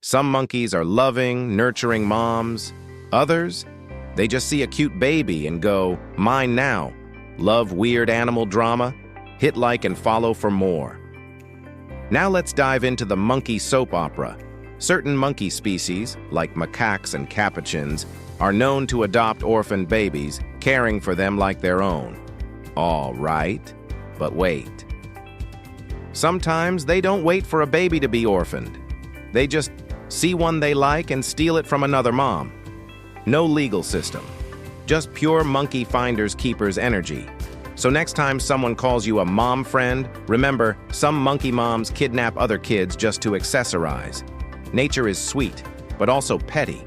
Some monkeys are loving, nurturing moms. Others, they just see a cute baby and go, mine now. Love weird animal drama? Hit like and follow for more. Now let's dive into the monkey soap opera. Certain monkey species, like macaques and capuchins, are known to adopt orphaned babies, caring for them like their own. All right, but wait. Sometimes they don't wait for a baby to be orphaned. They just see one they like and steal it from another mom. No legal system, just pure monkey finders keepers energy. So next time someone calls you a mom friend, remember, some monkey moms kidnap other kids just to accessorize. Nature is sweet, but also petty.